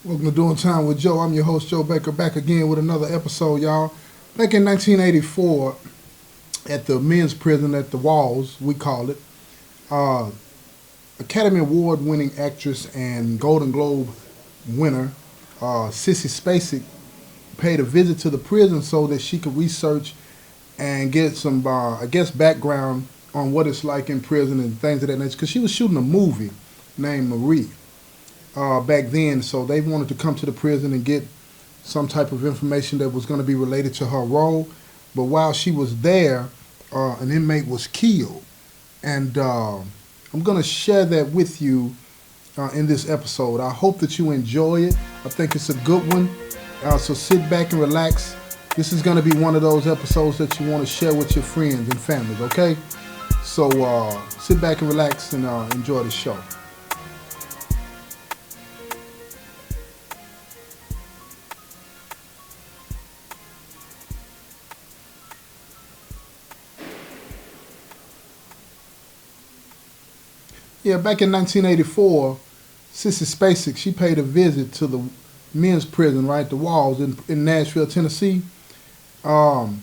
Welcome to Doing Time with Joe. I'm your host, Joe Baker, back again with another episode, y'all. Back in 1984, at the men's prison at the Walls, we call it, uh, Academy Award winning actress and Golden Globe winner, Sissy Spacek, paid a visit to the prison so that she could research and get some, background on what it's like in prison and things of that nature. Because she was shooting a movie named Marie back then, so they wanted to come to the prison and get some type of information that was going to be related to her role. But while she was there, an inmate was killed, and I'm going to share that with you in this episode. I hope that you enjoy it. I think it's a good one. So sit back and relax. This is going to be one of those episodes that you want to share with your friends and families, okay? So sit back and relax and enjoy the show. Yeah, back in 1984, Sissy Spacek, she paid a visit to the men's prison, right, the Walls in Nashville, Tennessee. Um,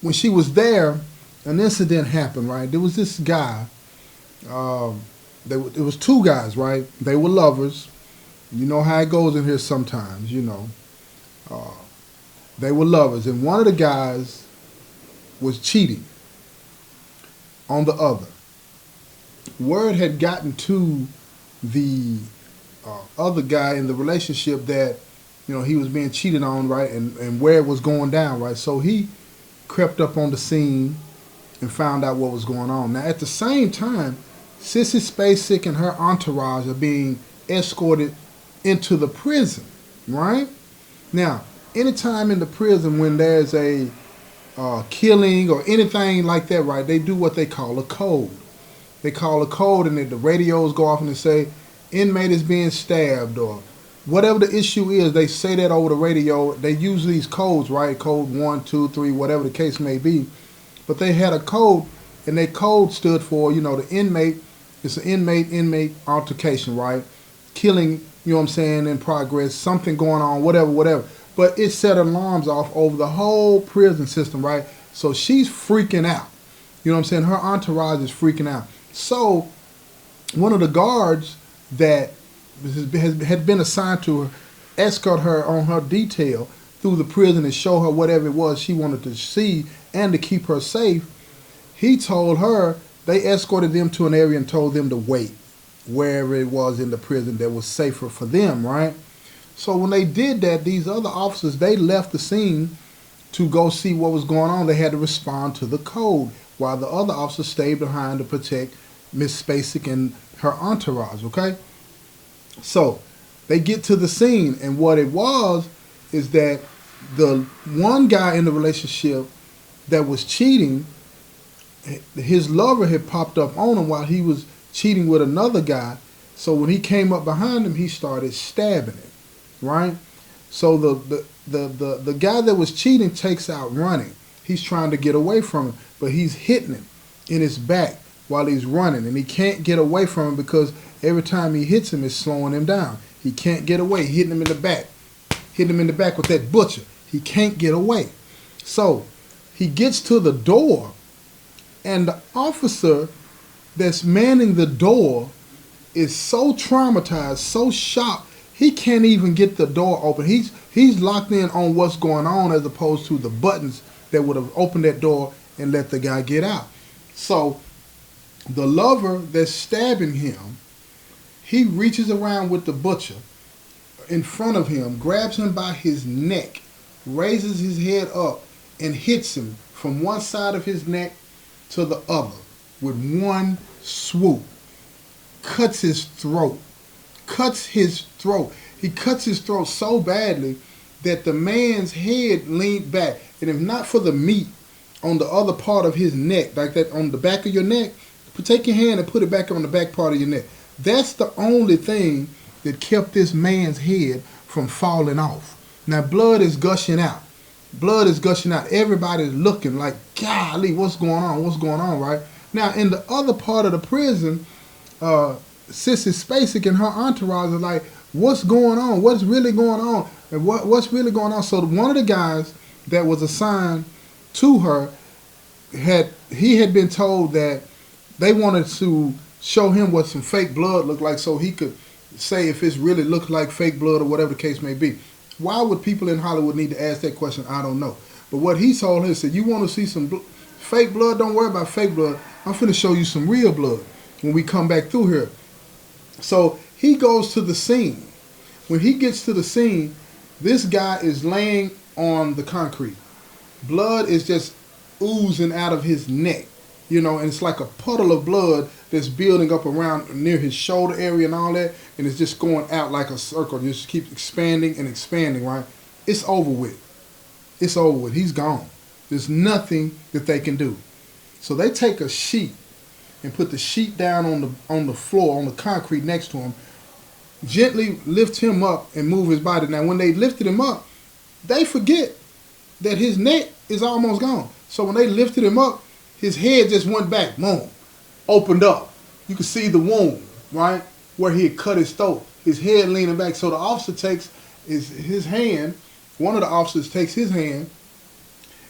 when she was there, an incident happened, right? There was this guy. Um, it was two guys, right? They were lovers. You know how it goes in here sometimes, you know. Uh, they were lovers, and one of the guys was cheating on the other. Word had gotten to the other guy in the relationship that he was being cheated on, right, and where it was going down, right. So he crept up on the scene and found out what was going on. Now, at the same time, Sissy Spacek and her entourage are being escorted into the prison, right. Now, anytime in the prison when there's a killing or anything like that, right, they do what they call a code. They call a code, and the radios go off and they say, inmate is being stabbed, or whatever the issue is, they say that over the radio. They use these codes, right? Code 1, 2, 3, whatever the case may be. But they had a code, and that code stood for, the inmate. It's an inmate altercation, right? Killing, in progress, something going on, whatever. But it set alarms off over the whole prison system, right? So she's freaking out. Her entourage is freaking out. So one of the guards that had been assigned to her, escort her on her detail through the prison and show her whatever it was she wanted to see and to keep her safe, he told her, they escorted them to an area and told them to wait wherever it was in the prison that was safer for them, right? So when they did that, these other officers, they left the scene to go see what was going on. They had to respond to the code, while the other officers stayed behind to protect Miss Spacek and her entourage, okay? So they get to the scene, and what it was is that the one guy in the relationship that was cheating, his lover had popped up on him while he was cheating with another guy. So when he came up behind him, he started stabbing him, right? So the guy that was cheating takes out running. He's trying to get away from him, but he's hitting him in his back while he's running, and he can't get away from him because every time he hits him, it's slowing him down. He can't get away, hitting him in the back with that butcher. He can't get away. So he gets to the door, and the officer that's manning the door is so traumatized, so shocked, he can't even get the door open. He's locked in on what's going on as opposed to the buttons that would have opened that door and let the guy get out. So the lover that's stabbing him, he reaches around with the butcher in front of him, grabs him by his neck, raises his head up, and hits him from one side of his neck to the other with one swoop. Cuts his throat. He cuts his throat so badly that the man's head leaned back. And if not for the meat on the other part of his neck, like that on the back of your neck, take your hand and put it back on the back part of your neck. That's the only thing that kept this man's head from falling off. Now blood is gushing out. Everybody's looking like, golly, what's going on, right? Now in the other part of the prison, Sissy Spacek and her entourage are like, What's going on? What's really going on? And what's really going on? So one of the guys that was assigned to her had been told that they wanted to show him what some fake blood looked like, so he could say if it's really looked like fake blood or whatever the case may be. Why would people in Hollywood need to ask that question? I don't know. But what he told her, he said, you want to see some fake blood? Don't worry about fake blood. I'm finna show you some real blood when we come back through here. So he goes to the scene. When he gets to the scene, this guy is laying on the concrete. Blood is just oozing out of his neck, and it's like a puddle of blood that's building up around near his shoulder area and all that, and it's just going out like a circle. It just keeps expanding and expanding, right? It's over with. It's over with. He's gone. There's nothing that they can do. So they take a sheet and put the sheet down on the floor, on the concrete next to him, gently lift him up and move his body. Now, when they lifted him up, they forget that his neck is almost gone. So when they lifted him up, his head just went back, boom, opened up. You could see the wound, right, where he had cut his throat. His head leaning back. So the officer takes his hand. One of the officers takes his hand,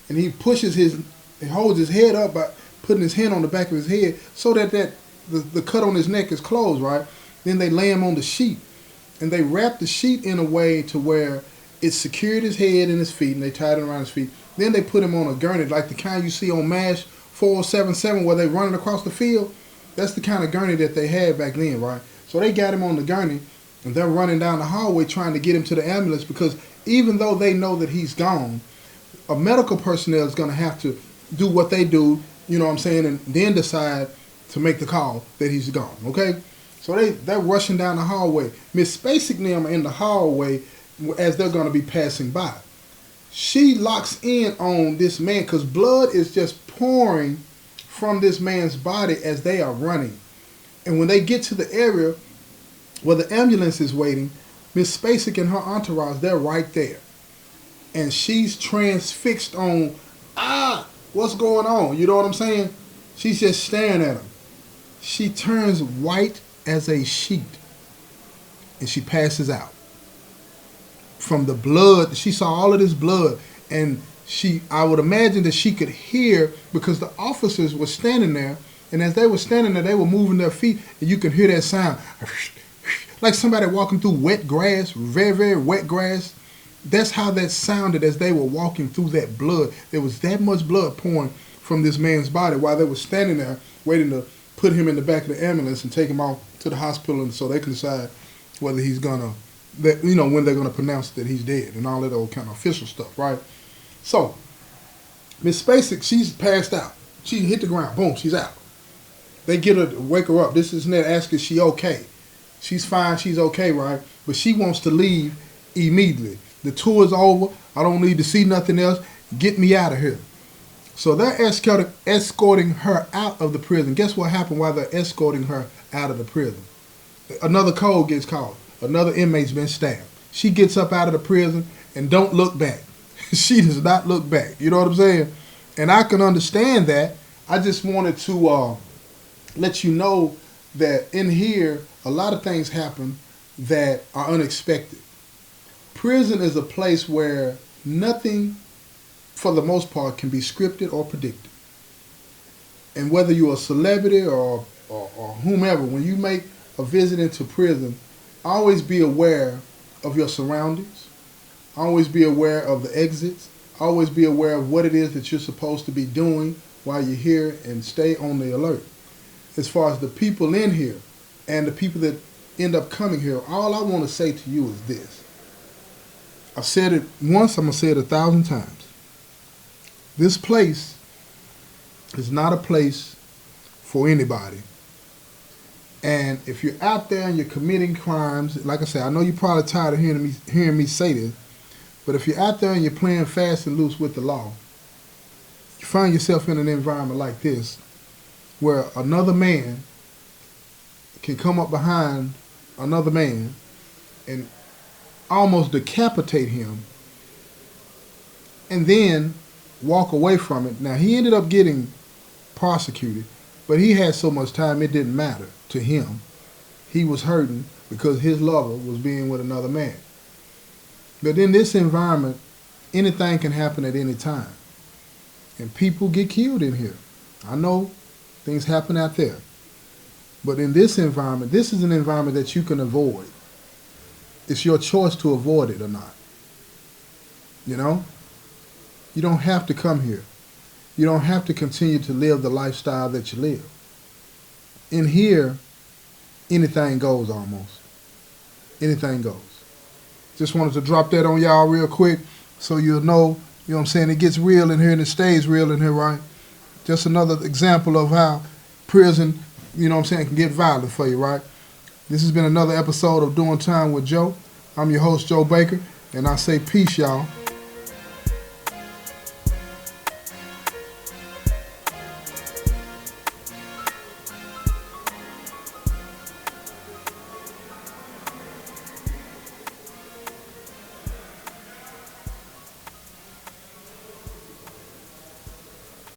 and he holds his head up by putting his hand on the back of his head so that the cut on his neck is closed, right? Then they lay him on the sheet, and they wrap the sheet in a way to where it secured his head and his feet, and they tied it around his feet. Then they put him on a gurney, like the kind you see on MASH 477 where they running across the field. That's the kind of gurney that they had back then, right? So they got him on the gurney, and they're running down the hallway trying to get him to the ambulance, because even though they know that he's gone, a medical personnel is going to have to do what they do, you know what I'm saying, and then decide to make the call that he's gone, okay? So they're rushing down the hallway. Miss Spacek and them are in the hallway as they're going to be passing by. She locks in on this man because blood is just pouring from this man's body as they are running. And when they get to the area where the ambulance is waiting, Miss Spacek and her entourage, they're right there. And she's transfixed on, what's going on? You know what I'm saying? She's just staring at him. She turns white as a sheet, and she passes out. From the blood, she saw all of this blood, and I would imagine that she could hear, because the officers were standing there, and as they were standing there, they were moving their feet, and you could hear that sound, like somebody walking through wet grass, very, very wet grass. That's how that sounded as they were walking through that blood. There was that much blood pouring from this man's body while they were standing there waiting to put him in the back of the ambulance and take him off to the hospital, and so they can decide whether he's gonna, when they're gonna pronounce that he's dead and all that old kind of official stuff, right? So Miss Spacek, she's passed out. She hit the ground. Boom, she's out. They get her, wake her up. This is Ned, ask, is she okay? She's fine. She's okay, right? But she wants to leave immediately. The tour is over. I don't need to see nothing else. Get me out of here. So they're escorting her out of the prison. Guess what happened while they're escorting her out of the prison? Another code gets called. Another inmate's been stabbed. She gets up out of the prison and don't look back. She does not look back. You know what I'm saying? And I can understand that. I just wanted to let you know that in here, a lot of things happen that are unexpected. Prison is a place where nothing, for the most part, can be scripted or predicted. And whether you're a celebrity or whomever, when you make a visit into prison, always be aware of your surroundings. Always be aware of the exits. Always be aware of what it is that you're supposed to be doing while you're here, and stay on the alert. As far as the people in here and the people that end up coming here, all I want to say to you is this. I've said it once, I'm going to say it 1,000 times. This place is not a place for anybody. And if you're out there and you're committing crimes, like I said, I know you're probably tired of hearing me say this, but if you're out there and you're playing fast and loose with the law, you find yourself in an environment like this where another man can come up behind another man and almost decapitate him and then walk away from it. Now, he ended up getting prosecuted, but he had so much time it didn't matter to him. He was hurting, because his lover was being with another man. But in this environment, anything can happen at any time. And people get killed in here. I know things happen out there. But in this environment, this is an environment that you can avoid. It's your choice to avoid it or not. You know? You don't have to come here. You don't have to continue to live the lifestyle that you live. In here, anything goes almost. Anything goes. Just wanted to drop that on y'all real quick so you'll know, you know what I'm saying, it gets real in here and it stays real in here, right? Just another example of how prison, you know what I'm saying, can get violent for you, right? This has been another episode of Doing Time with Joe. I'm your host, Joe Baker, and I say peace, y'all.